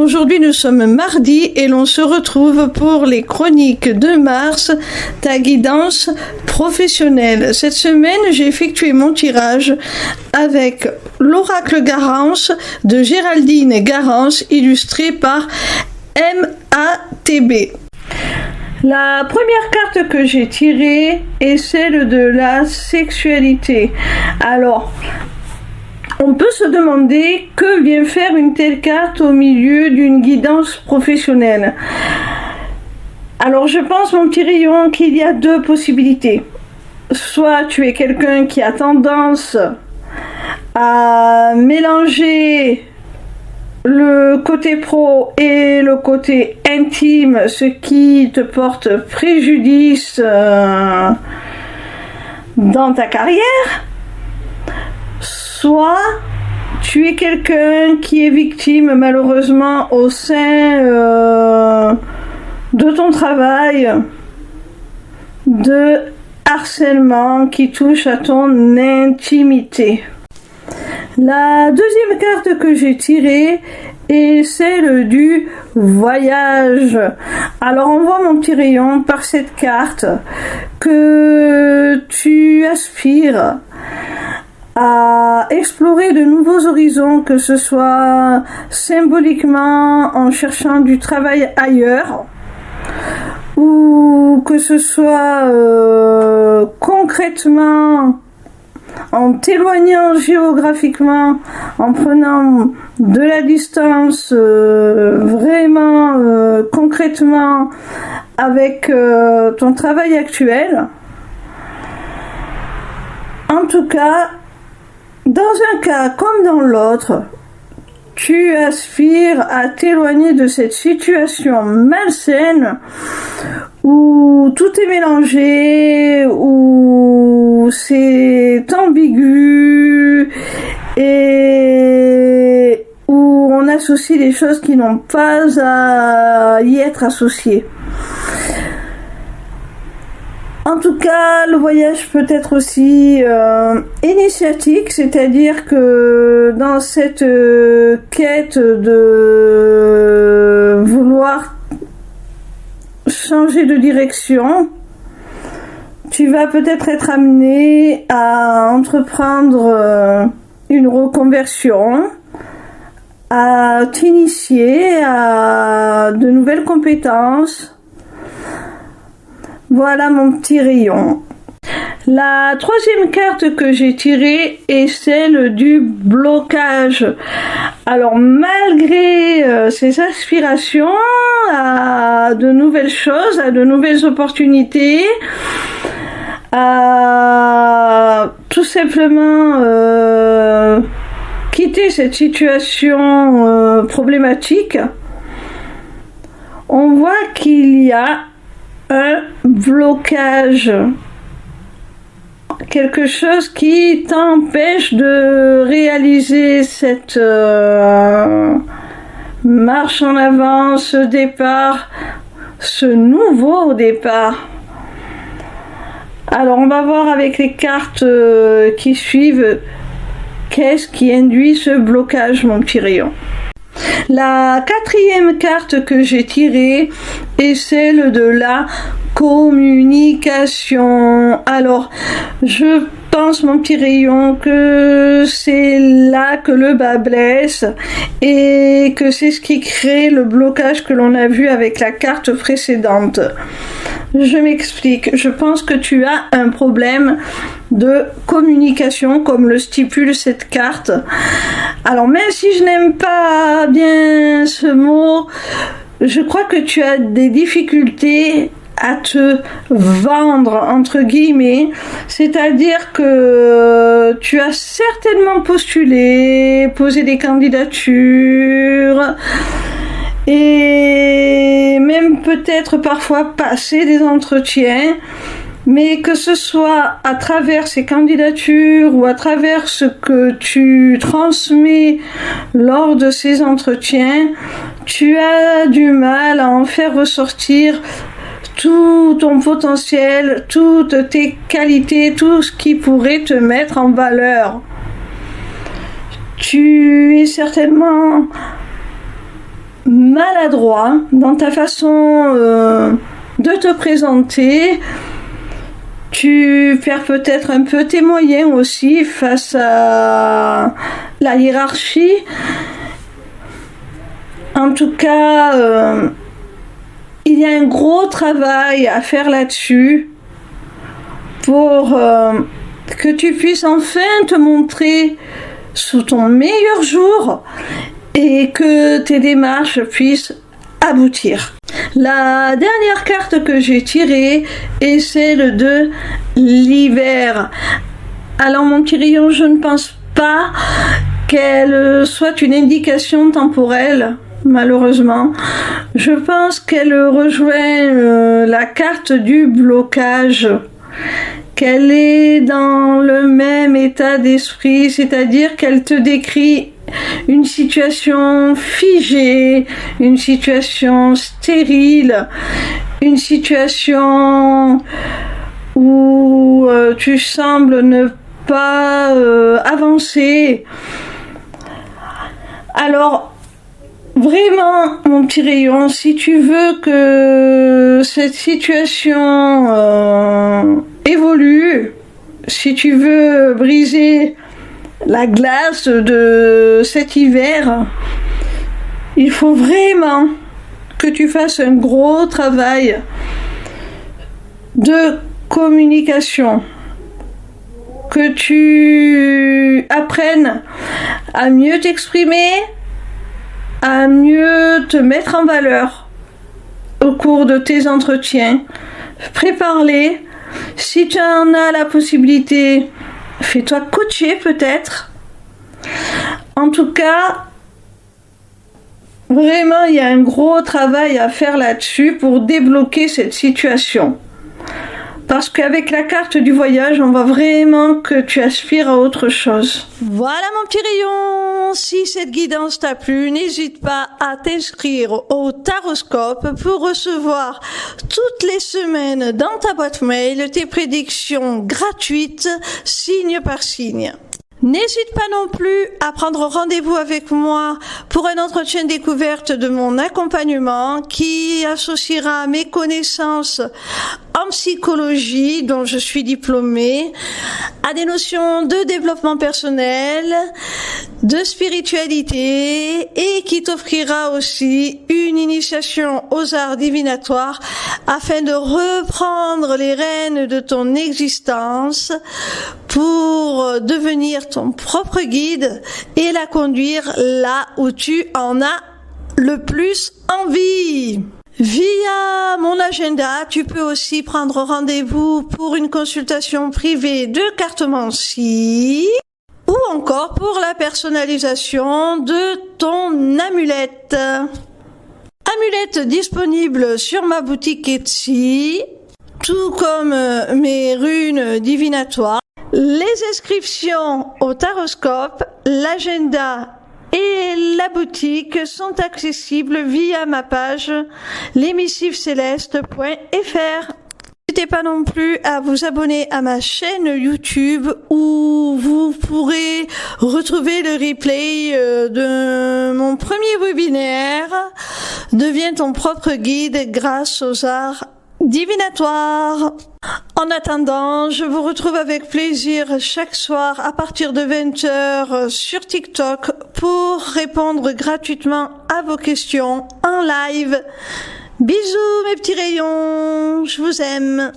Aujourd'hui nous sommes mardi et l'on se retrouve pour les chroniques de mars, ta guidance professionnelle. Cette semaine j'ai effectué mon tirage avec l'oracle Garance de Géraldine Garance, illustré par MATB. La première carte que j'ai tirée est celle de la sexualité. Alors, on peut se demander que vient faire une telle carte au milieu d'une guidance professionnelle. Alors je pense, mon petit rayon, qu'il y a deux possibilités. Soit tu es quelqu'un qui a tendance à mélanger le côté pro et le côté intime, ce qui te porte préjudice dans ta carrière. Soit tu es quelqu'un qui est victime malheureusement au sein de ton travail de harcèlement qui touche à ton intimité. La deuxième carte que j'ai tirée est celle du voyage. Alors on voit, mon petit rayon, par cette carte que tu aspires à explorer de nouveaux horizons, que ce soit symboliquement en cherchant du travail ailleurs, ou que ce soit concrètement en t'éloignant géographiquement, en prenant de la distance vraiment concrètement avec ton travail actuel. En tout cas, dans un cas comme dans l'autre, tu aspires à t'éloigner de cette situation malsaine où tout est mélangé, où c'est ambigu et où on associe des choses qui n'ont pas à y être associées. En tout cas, le voyage peut être aussi initiatique, c'est-à-dire que dans cette quête de vouloir changer de direction, tu vas peut-être être amené à entreprendre une reconversion, à t'initier à de nouvelles compétences. Voilà, mon petit rayon. La troisième carte que j'ai tirée est celle du blocage. Alors, malgré ces aspirations à de nouvelles choses, à de nouvelles opportunités, à tout simplement quitter cette situation problématique, on voit qu'il y a un blocage, quelque chose qui t'empêche de réaliser cette marche en avant, ce départ, ce nouveau départ. Alors on va voir avec les cartes qui suivent qu'est-ce qui induit ce blocage, mon petit rayon. La quatrième carte que j'ai tirée est celle de la communication. Alors, je pense, mon petit rayon, que c'est là que le bas blesse et que c'est ce qui crée le blocage que l'on a vu avec la carte précédente. Je m'explique. Je pense que tu as un problème de communication, comme le stipule cette carte. Alors, même si je n'aime pas bien ce mot, je crois que tu as des difficultés à te vendre, entre guillemets, c'est-à-dire que tu as certainement postulé, posé des candidatures et même peut-être parfois passé des entretiens, mais que ce soit à travers ces candidatures ou à travers ce que tu transmets lors de ces entretiens, tu as du mal à en faire ressortir tout ton potentiel, toutes tes qualités, tout ce qui pourrait te mettre en valeur. Tu es certainement maladroit dans ta façon de te présenter. Tu perds peut-être un peu tes moyens aussi face à la hiérarchie. En tout cas, il y a un gros travail à faire là-dessus pour que tu puisses enfin te montrer sous ton meilleur jour et que tes démarches puissent aboutir. La dernière carte que j'ai tirée est celle de l'hiver. Alors mon petit rayon, je ne pense pas qu'elle soit une indication temporelle, malheureusement. Je pense qu'elle rejoint la carte du blocage, qu'elle est dans le même état d'esprit, c'est-à-dire qu'elle te décrit une situation figée, une situation stérile, une situation où tu sembles ne pas avancer. Alors, vraiment, mon petit rayon, si tu veux que cette situation évolue, si tu veux briser la glace de cet hiver, il faut vraiment que tu fasses un gros travail de communication, que tu apprennes à mieux t'exprimer, à mieux te mettre en valeur au cours de tes entretiens. Prépare-les. Si tu en as la possibilité, fais-toi coacher peut-être. En tout cas, vraiment, il y a un gros travail à faire là-dessus pour débloquer cette situation. Parce qu'avec la carte du voyage, on voit vraiment que tu aspires à autre chose. Voilà mon petit rayon. Si cette guidance t'a plu, n'hésite pas à t'inscrire au Taroscope pour recevoir toutes les semaines dans ta boîte mail tes prédictions gratuites, signe par signe. N'hésite pas non plus à prendre rendez-vous avec moi pour un entretien découverte de mon accompagnement qui associera mes connaissances en psychologie, dont je suis diplômée, à des notions de développement personnel, de spiritualité et qui t'offrira aussi une initiation aux arts divinatoires afin de reprendre les rênes de ton existence pour devenir ton propre guide et la conduire là où tu en as le plus envie. Via mon agenda, tu peux aussi prendre rendez-vous pour une consultation privée de cartomancie ou encore pour la personnalisation de ton amulette. Amulette disponible sur ma boutique Etsy, tout comme mes runes divinatoires. Les inscriptions au Taroscope, l'agenda et la boutique sont accessibles via ma page lesmissivescélestes.fr. N'hésitez pas non plus à vous abonner à ma chaîne YouTube où vous pourrez retrouver le replay de mon premier webinaire « Deviens ton propre guide grâce aux arts divinatoires ». En attendant, je vous retrouve avec plaisir chaque soir à partir de 20h sur TikTok pour répondre gratuitement à vos questions en live. Bisous mes petits rayons, je vous aime.